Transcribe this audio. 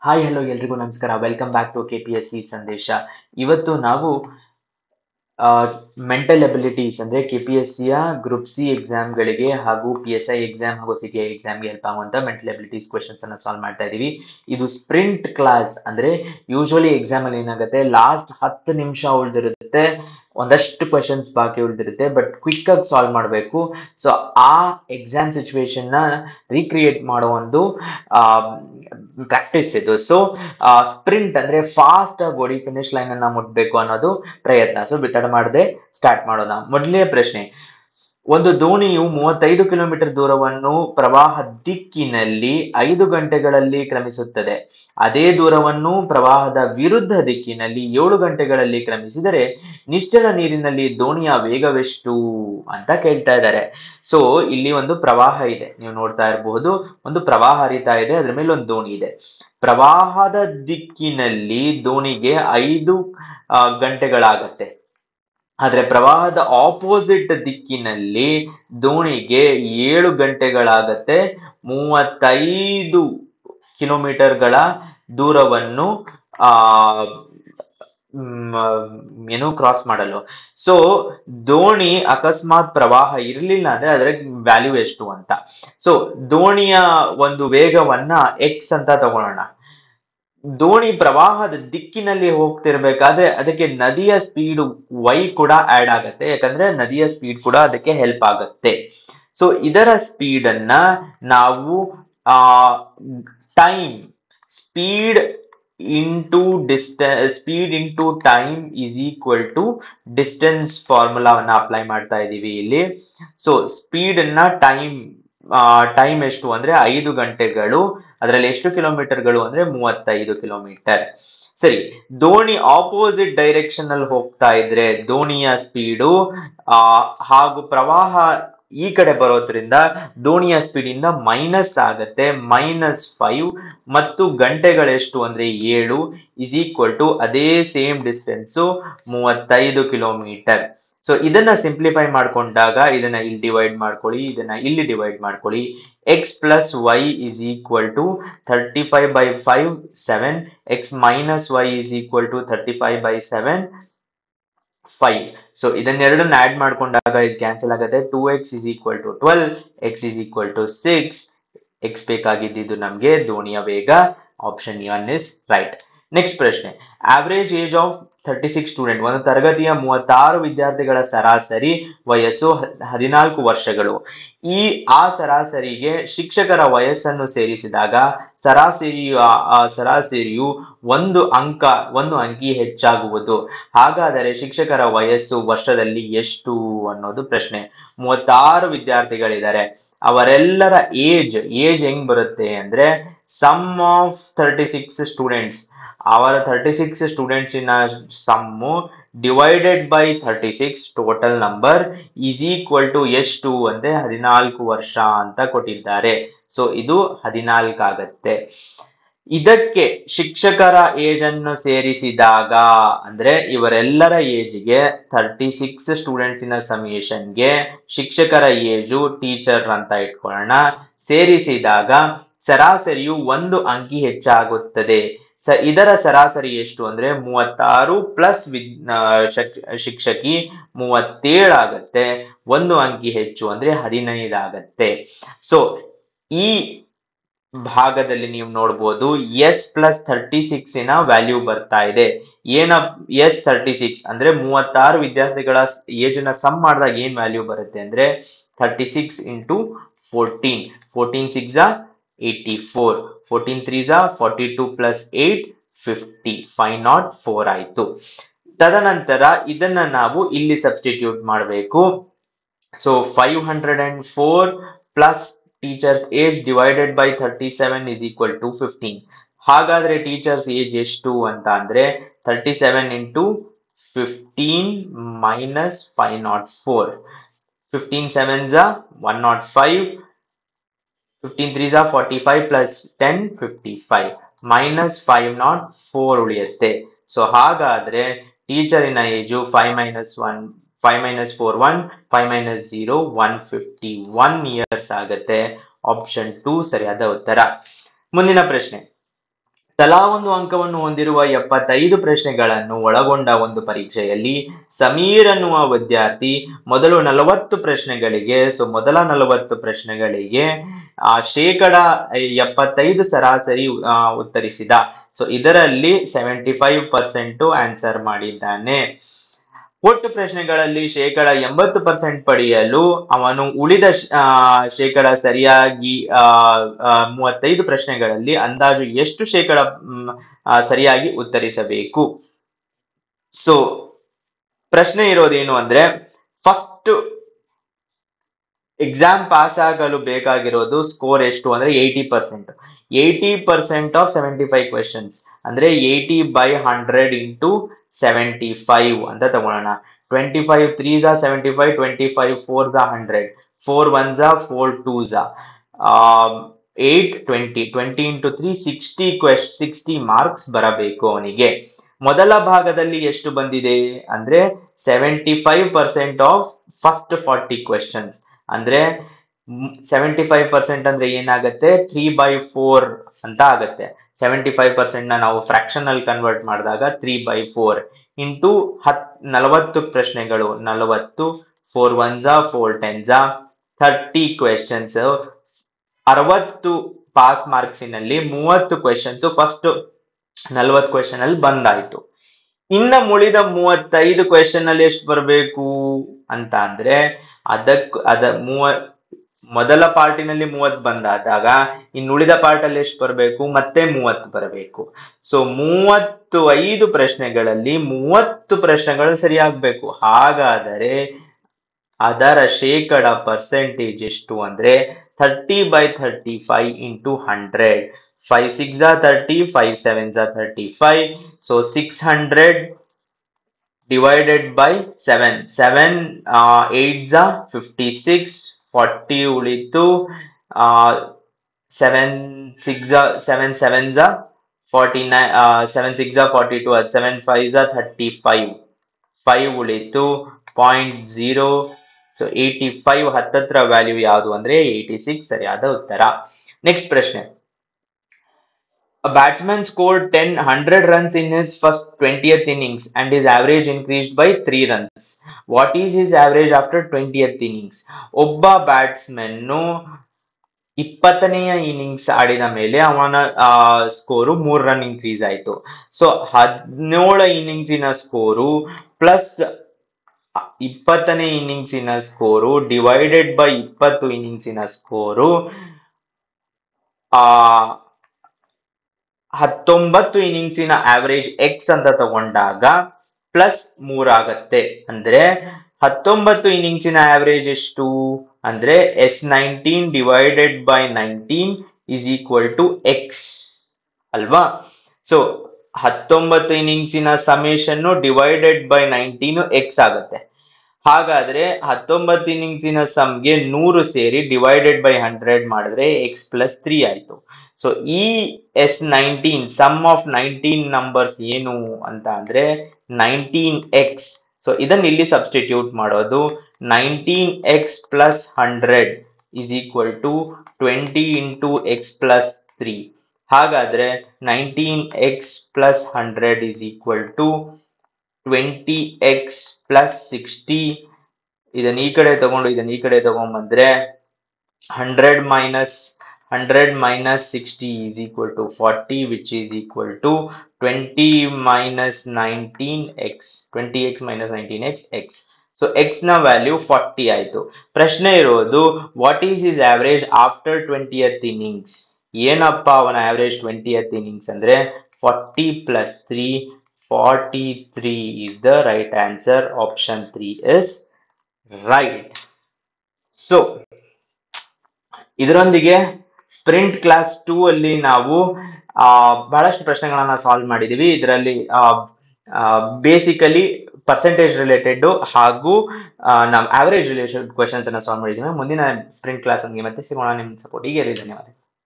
Hi hello ಎಲ್ರಿಗೂ ನಮಸ್ಕಾರ. Welcome back to KPSC ಸಂದೇಶ. ಇವತ್ತು ನಾವು ಮೆಂಟಲ್ ಎಬಿಲಿಟೀಸ್ ಅಂದ್ರೆ KPSC ಯ ಗ್ರೂಪ್ ಸಿ ಎಕ್ಸಾಮ್ಗಳಿಗೆ ಹಾಗೂ PSI ಎಕ್ಸಾಮ್ ಹಾಗೂ CTI ಎಕ್ಸಾಮ್ಗೆ ಹೆಲ್ಪ್ ಆಗುವಂತ ಮೆಂಟಲ್ ಎಬಿಲಿಟೀಸ್ ಕ್ವೆಶನ್ಸ್ ಅನ್ನ ಸಾಲ್ವ್ ಮಾಡ್ತಾ ಇದೀವಿ. ಇದು ಸ್ಪ್ರಿಂಟ್ ಕ್ಲಾಸ್ ಅಂದ್ರೆ ಯೂಶುವಲಿ ಎಕ್ಸಾಮ್ ಅಲ್ಲಿ ಏನಾಗುತ್ತೆ, ಲಾಸ್ಟ್ 10 ನಿಮಿಷ ಉಳಿದಿರುತ್ತೆ, ಒಂದಷ್ಟು ಕ್ವೆಶನ್ಸ್ ಬಾಕಿ ಉಳಿದಿರುತ್ತೆ, ಬಟ್ ಕ್ವಿಕ್ ಆಗಿ ಸಾಲ್ವ್ ಮಾಡಬೇಕು. ಸೊ ಆ ಎಕ್ಸಾಮ್ ಸಿಚುವೇಶನ್ ನ ರೀಕ್ರಿಯೇಟ್ ಮಾಡೋ ಒಂದು ಪ್ರಾಕ್ಟೀಸ್ ಇದು. ಸೊ ಸ್ಪ್ರಿಂಟ್ ಅಂದ್ರೆ ಫಾಸ್ಟ್ ಆಗಿ ಓಡಿ ಫಿನಿಶ್ ಲೈನ್ ಅನ್ನ ಮುಟ್ಬೇಕು ಅನ್ನೋದು ಪ್ರಯತ್ನ. ಸೊ ತಡ ಮಾಡದೆ ಸ್ಟಾರ್ಟ್ ಮಾಡೋಣ. ಮೊದಲನೇ ಪ್ರಶ್ನೆ, ಒಂದು ದೋಣಿಯು 35 ಕಿಲೋಮೀಟರ್ ದೂರವನ್ನು ಪ್ರವಾಹ ದಿಕ್ಕಿನಲ್ಲಿ 5 ಗಂಟೆಗಳಲ್ಲಿ ಕ್ರಮಿಸುತ್ತದೆ. ಅದೇ ದೂರವನ್ನು ಪ್ರವಾಹದ ವಿರುದ್ಧ ದಿಕ್ಕಿನಲ್ಲಿ 7 ಗಂಟೆಗಳಲ್ಲಿ ಕ್ರಮಿಸಿದರೆ ನಿಶ್ಚಲ ನೀರಿನಲ್ಲಿ ದೋಣಿಯ ವೇಗವೆಷ್ಟು ಅಂತ ಕೇಳ್ತಾ ಇದ್ದಾರೆ. ಸೊ ಇಲ್ಲಿ ಒಂದು ಪ್ರವಾಹ ಇದೆ, ನೀವು ನೋಡ್ತಾ ಇರಬಹುದು. ಒಂದು ಪ್ರವಾಹ ಹರಿತಾ ಇದೆ, ಅದ್ರ ಮೇಲೆ ಒಂದು ದೋಣಿ ಇದೆ. ಪ್ರವಾಹದ ದಿಕ್ಕಿನಲ್ಲಿ ದೋಣಿಗೆ 5 ಗಂಟೆಗಳಾಗತ್ತೆ. ಆದ್ರೆ ಪ್ರವಾಹದ ಆಪೋಸಿಟ್ ದಿಕ್ಕಿನಲ್ಲಿ ದೋಣಿಗೆ 7 ಗಂಟೆಗಳಾಗತ್ತೆ. 35 ಕಿಲೋಮೀಟರ್ಗಳ ದೂರವನ್ನು ಏನು ಕ್ರಾಸ್ ಮಾಡಲು. ಸೊ ದೋಣಿ ಅಕಸ್ಮಾತ್ ಪ್ರವಾಹ ಇರಲಿಲ್ಲ ಅಂದ್ರೆ ಅದರ ವ್ಯಾಲ್ಯೂ ಎಷ್ಟು ಅಂತ. ಸೊ ದೋಣಿಯ ಒಂದು ವೇಗವನ್ನ ಎಕ್ಸ್ ಅಂತ ತಗೊಳ್ಳೋಣ. ದೋಣಿ ಪ್ರವಾಹದ ದಿಕ್ಕಿನಲ್ಲಿ ಹೋಗ್ತಿರ್ಬೇಕಾದ್ರೆ ಅದಕ್ಕೆ ನದಿಯ ಸ್ಪೀಡ್ y ಕೂಡ ಆಡ್ ಆಗತ್ತೆ, ಯಾಕಂದ್ರೆ ನದಿಯ ಸ್ಪೀಡ್ ಕೂಡ ಅದಕ್ಕೆ ಹೆಲ್ಪ್ ಆಗತ್ತೆ. ಸೊ ಇದರ ಸ್ಪೀಡ್ ಅನ್ನ ನಾವು time speed into time is equal to distance ಫಾರ್ಮುಲಾವನ್ನ ಅಪ್ಲೈ ಮಾಡ್ತಾ ಇದೀವಿ ಇಲ್ಲಿ. ಸೊ ಸ್ಪೀಡ್ ಅನ್ನ ಟೈಮ್ ಎಷ್ಟು ಅಂದ್ರೆ 5 ಗಂಟೆಗಳು, ಅದರಲ್ಲಿ ಎಷ್ಟು ಕಿಲೋಮೀಟರ್ಗಳು ಅಂದ್ರೆ 35 ಕಿಲೋಮೀಟರ್. ಸರಿ, ದೋಣಿ ಆಪೋಸಿಟ್ ಡೈರೆಕ್ಷನ್ ಅಲ್ಲಿ ಹೋಗ್ತಾ ಇದ್ರೆ ದೋಣಿಯ ಸ್ಪೀಡು ಹಾಗೂ ಪ್ರವಾಹ ಈ ಕಡೆ ಬರೋದ್ರಿಂದ ದೋಣಿಯ ಸ್ಪೀಡ್ ಇಂದ ಮೈನಸ್ ಆಗತ್ತೆ, -5. ಮತ್ತು ಗಂಟೆಗಳೆಷ್ಟು ಅಂದ್ರೆ 7 ಇಸ್ ಈಕ್ವಲ್ ಟು ಅದೇ ಸೇಮ್ ಡಿಸ್ಟೆನ್ಸ್ 35 ಕಿಲೋಮೀಟರ್. ಸೊ ಇದನ್ನ ಸಿಂಪ್ಲಿಫೈ ಮಾಡ್ಕೊಂಡಾಗ ಇದನ್ನ ಇಲ್ಲಿ ಡಿವೈಡ್ ಮಾಡ್ಕೊಳ್ಳಿ, ಇದನ್ನ ಇಲ್ಲಿ ಡಿವೈಡ್ ಮಾಡ್ಕೊಳ್ಳಿ. x plus y is equal to 35/5 7, x minus y is equal to 35/7 5. So ಇದನ್ನೆರಡನ್ನ ಆಡ್ ಮಾಡ್ಕೊಂಡಾಗ ಇದು ಕ್ಯಾನ್ಸಲ್ ಆಗುತ್ತೆ. 2x is equal to 12, x is equal to 6. x ಬೇಕಾಗಿದ್ದು ನಮ್ಗೆ ದೋಣಿಯ ವೇಗ. Option 1 is right. ನೆಕ್ಸ್ಟ್ ಪ್ರಶ್ನೆ, ಆವರೇಜ್ ಏಜ್ ಆಫ್ 36 ಸ್ಟೂಡೆಂಟ್. ಒಂದು ತರಗತಿಯ 36 ವಿದ್ಯಾರ್ಥಿಗಳ ಸರಾಸರಿ ವಯಸ್ಸು 14 ವರ್ಷಗಳು. ಆ ಸರಾಸರಿಗೆ ಶಿಕ್ಷಕರ ವಯಸ್ಸನ್ನು ಸೇರಿಸಿದಾಗ ಸರಾಸರಿಯು ಒಂದು ಅಂಕಿ ಹೆಚ್ಚಾಗುವುದು. ಹಾಗಾದರೆ ಶಿಕ್ಷಕರ ವಯಸ್ಸು ವರ್ಷದಲ್ಲಿ ಎಷ್ಟು ಅನ್ನೋದು ಪ್ರಶ್ನೆ. 36 ವಿದ್ಯಾರ್ಥಿಗಳಿದ್ದಾರೆ, ಅವರೆಲ್ಲರ ಏಜ್ ಹೆಂಗ್ ಬರುತ್ತೆ ಅಂದ್ರೆ ಸಮ್ ಆಫ್ 36 ಸ್ಟೂಡೆಂಟ್ಸ್. ಅವರ 36 students in sum divided by 36 total number is equal to ಎಷ್ಟು ಅಂದ್ರೆ 14 ವರ್ಷ ಅಂತ ಕೊಟ್ಟಿದ್ದಾರೆ. ಸೊ ಇದು 14 ಆಗತ್ತೆ. ಇದಕ್ಕೆ ಶಿಕ್ಷಕರ ಏಜ್ ಅನ್ನು ಸೇರಿಸಿದಾಗ ಅಂದ್ರೆ ಇವರೆಲ್ಲರ ಏಜ್ಗೆ 36 ಸ್ಟೂಡೆಂಟ್ಸಿನ ಸಮೇಷನ್ಗೆ ಶಿಕ್ಷಕರ ಏಜು ಟೀಚರ್ ಅಂತ ಇಟ್ಕೊಳ್ಳೋಣ, ಸೇರಿಸಿದಾಗ ಸರಾಸರಿಯು ಒಂದು ಅಂಕಿ ಹೆಚ್ಚಾಗುತ್ತದೆ. ಇದರ ಸರಾಸರಿ ಎಷ್ಟು ಅಂದ್ರೆ 36 ಪ್ಲಸ್ ಶಿಕ್ಷಕಿ 37 ಆಗತ್ತೆ. ಒಂದು ಅಂಕಿ ಹೆಚ್ಚು ಅಂದ್ರೆ 15 ಆಗತ್ತೆ. ಸೊ ಈ ಭಾಗದಲ್ಲಿ ನೀವು ನೋಡ್ಬೋದು S ಪ್ಲಸ್ 36 ನ ವ್ಯಾಲ್ಯೂ ಬರ್ತಾ ಇದೆ. S 36 ಅಂದ್ರೆ 36 ವಿದ್ಯಾರ್ಥಿಗಳ ಏಜ್ ನ ಸಮ್ ಮಾಡಿದಾಗ ಏನ್ ವ್ಯಾಲ್ಯೂ ಬರುತ್ತೆ ಅಂದ್ರೆ 36 ಇಂಟು 14. 14 6 84, 14 3 42 ಪ್ಲಸ್ 8 50, 504 ಆಯ್ತು. ತದನಂತರ ಇದನ್ನ ನಾವು ಇಲ್ಲಿ ಸಬ್ಸ್ಟಿಟ್ಯೂಟ್ ಮಾಡಬೇಕು. So 504 plus teachers age divided by 37 is equal to 15. ಹಾಗಾದ್ರೆ ಟೀಚರ್ಸ್ ಏಜ್ ಎಷ್ಟು ಅಂತ ಅಂದ್ರೆ 37 into 15 minus 504. 15 7s 105, 15 3s 45 plus 10 55 minus 504 ಉಳಿಯುತ್ತೆ. ಸೊ ಹಾಗಾದ್ರೆ ಟೀಚರಿನ ಏಜು 5 ಮೈನಸ್ 4 1, 5 ಮೈನಸ್ 0 151 ಇಯರ್ಸ್ ಆಗತ್ತೆ. ಆಪ್ಷನ್ 2 ಸರಿಯಾದ ಉತ್ತರ. ಮುಂದಿನ ಪ್ರಶ್ನೆ, ತಲಾ ಒಂದು ಅಂಕವನ್ನು ಹೊಂದಿರುವ 75 ಪ್ರಶ್ನೆಗಳನ್ನು ಒಳಗೊಂಡ ಒಂದು ಪರೀಕ್ಷೆಯಲ್ಲಿ ಸಮೀರ್ ಅನ್ನುವ ವಿದ್ಯಾರ್ಥಿ ಮೊದಲ 40 ಪ್ರಶ್ನೆಗಳಿಗೆ ಶೇಕಡ 75 ಸರಾಸರಿ ಉತ್ತರಿಸಿದ. ಸೊ ಇದರಲ್ಲಿ 75% ಆನ್ಸರ್ ಮಾಡಿದ್ದಾನೆ. ಒಟ್ಟು ಪ್ರಶ್ನೆಗಳಲ್ಲಿ ಶೇಕಡ 80% ಪಡೆಯಲು ಅವನು ಉಳಿದ ಶೇಕಡ ಸರಿಯಾಗಿ 35 ಪ್ರಶ್ನೆಗಳಲ್ಲಿ ಅಂದಾಜು ಎಷ್ಟು ಶೇಕಡ ಸರಿಯಾಗಿ ಉತ್ತರಿಸಬೇಕು. ಸೊ ಪ್ರಶ್ನೆ ಇರೋದೇನು ಅಂದ್ರೆ, ಫಸ್ಟ್ ಎಕ್ಸಾಮ್ ಪಾಸ್ ಆಗಲು ಬೇಕಾಗಿರೋದು ಸ್ಕೋರ್ ಎಷ್ಟು ಅಂದ್ರೆ 80%. 80% ಆಫ್ 75 ಕ್ವೆಶನ್ಸ್ ಅಂದ್ರೆ 80 by 100 into 75 ಅಂತ ತಗೊಳ್ಳೋಣ. 25 3s are 75, 25 4s are 100, 4 1s are 4 2s are 8 20 into 3 60 marks ಬರಬೇಕು ಅವನಿಗೆ. ಮೊದಲ ಭಾಗದಲ್ಲಿ ಎಷ್ಟು ಬಂದಿದೆ ಅಂದ್ರೆ 75% ಆಫ್ ಫಸ್ಟ್ 40 ಕ್ವೆಶನ್ಸ್ ಅಂದ್ರೆ 75% ಅಂದ್ರೆ ಏನಾಗುತ್ತೆ 3/4 ಅಂತ ಆಗುತ್ತೆ. 75% ನಾವು ಫ್ರಾಕ್ಷನ್ ಅಲ್ಲಿ ಕನ್ವರ್ಟ್ ಮಾಡಿದಾಗ 3/4 ಇಂಟು 40 ಪ್ರಶ್ನೆಗಳು 40 4 1s 4 10s 30 ಕ್ವೆಶನ್ಸ್ 60 ಪಾಸ್ ಮಾರ್ಕ್ಸಿನಲ್ಲಿ 30 ಕ್ವೆಶನ್ಸ್ ಫಸ್ಟ್ 40 ಕ್ವೆಶನ್ ಅಲ್ಲಿ ಬಂದಾಯ್ತು. ಇನ್ನ ಮುಳಿದ 35 ಕ್ವೆಶನ್ ಅಲ್ಲಿ ಎಷ್ಟು ಬರಬೇಕು ಅಂತ ಅಂದ್ರೆ ಮೊದಲ ಪಾರ್ಟಿನಲ್ಲಿ 30 ಬಂದಾದಾಗ ಇನ್ನುಳಿದ ಪಾರ್ಟ್ ಅಲ್ಲಿ ಎಷ್ಟು ಬರಬೇಕು ಮತ್ತೆ 30 ಬರಬೇಕು. ಸೊ 35 ಪ್ರಶ್ನೆಗಳಲ್ಲಿ 30 ಪ್ರಶ್ನೆಗಳು ಸರಿಯಾಗಬೇಕು. ಹಾಗಾದರೆ ಅದರ ಶೇಕಡ ಪರ್ಸೆಂಟೇಜ್ ಎಷ್ಟು ಅಂದ್ರೆ 30/35 into 100. 5 6s are 30, 5 7s are 35. So 600 divided by 7. 7 8s are 56. 40 ಉಳಿತು. 7 7s are 49. 7 6s are 42. 7 5s are 35. 5 ಉಳಿತು. 0.0. ಸೊ 85 ಹತ್ತತ್ರ ವ್ಯಾಲ್ಯೂ ಯಾವುದು ಅಂದ್ರೆ 86 ಸರಿಯಾದ ಉತ್ತರ. ನೆಕ್ಸ್ಟ್ ಪ್ರಶ್ನೆ. A batsman scored 100 runs in his first 20th innings and his average increased by 3 runs. What is his average after 20th innings? ಒಬ್ಬ batsman 20ನೆಯ innings ಆಡಿದ ಮೇಲೆ ಅವನ ಸ್ಕೋರು 3 ರನ್ ಇನ್ಕ್ರೀಸ್ ಆಯಿತು. ಸೊ 17 ಇನ್ನಿಂಗ್ಸಿನ ಸ್ಕೋರು ಪ್ಲಸ್ 20ನೇ ಇನ್ನಿಂಗ್ಸಿನ ಸ್ಕೋರು ಡಿವೈಡೆಡ್ ಬೈ 20 ಇನ್ನಿಂಗ್ಸಿನ ಸ್ಕೋರು 19 ಇನ್ನಿಂಗ್ಸಿನ ಆವರೇಜ್ ಎಕ್ಸ್ ಅಂತ ತಗೊಂಡಾಗ ಪ್ಲಸ್ 3 ಆಗತ್ತೆ. ಅಂದ್ರೆ 19 ಇನ್ನಿಂಗ್ಸಿನ ಆವರೇಜ್ ಎಷ್ಟು ಅಂದ್ರೆ S19 divided by 19 is equal to X ಅಲ್ವಾ. ಸೊ 19 ಇನ್ನಿಂಗ್ಸಿನ ಸಮೇಶನ್ ಡಿವೈಡೆಡ್ ಬೈ 19 ಎಕ್ಸ್ ಆಗುತ್ತೆ. ಹಾಗಾದ್ರೆ 19 ಇನ್ನಿಂಗ್ಸಿನ ಸಮ್ಗೆ 100 ಸೇರಿ ಡಿವೈಡೆಡ್ ಬೈ 100 ಮಾಡಿದ್ರೆ ಎಕ್ಸ್ ಪ್ಲಸ್ 3 ಆಯ್ತು. ಸೊ ಈ S19 ಸಮ್ ಆಫ್ 19 ನಂಬರ್ಸ್ ಏನು ಅಂತ ಅಂದ್ರೆ 19x. ಸೊ ಇದನ್ನ ಇಲ್ಲಿ ಸಬ್ಸ್ಟಿಟ್ಯೂಟ್ ಮಾಡೋದು 19x plus 100 is equal to 20 into x plus 3. ಹಾಗಾದ್ರೆ 19x plus 100 is equal to 20x plus 60. ಇದನ್ನ ಈ ಕಡೆ ತಗೊಂಡು ಇದನ್ನ ಈ ಕಡೆ ತಗೊಂಡ್ಬಂದ್ರೆ 100 minus 60 is equal to 40, which is equal to 20 minus 19x. 20x minus 19x x. So x na value 40 ಆಯ್ತು. ಪ್ರಶ್ನೆ ಇರೋದು what is his average after 20th innings? ಏನಪ್ಪ ಅವನ average 20th innings ಅಂದ್ರೆ 40 plus 3, 43 is the right answer. Option 3 is right. So ಇದರೊಂದಿಗೆ sprint class 2 ಅಲ್ಲಿ ನಾವು ಬಹಳಷ್ಟು ಪ್ರಶ್ನೆಗಳನ್ನ ಸಾಲ್ವ್ ಮಾಡಿದೀವಿ. ಇದರಲ್ಲಿ ಬೇಸಿಕಲಿ ಪರ್ಸೆಂಟೇಜ್ ರಿಲೇಟೆಡ್ ಹಾಗೂ ನಾವು ಆವರೇಜ್ ರಿಲೇಟೆಡ್ ಕ್ವೆಶನ್ಸ್ ಅನ್ನ ಸಾಲ್ವ್ ಮಾಡಿದೀವಿ. ಮುಂದಿನ ಸ್ಪ್ರಿಂಟ್ ಕ್ಲಾಸ್ ಮತ್ತೆ ಸಿಗೋಣ. ನಿಮ್ಮ ಸಪೋರ್ಟ್ ಹೀಗೆ ಇರಲಿ. ಧನ್ಯವಾದ.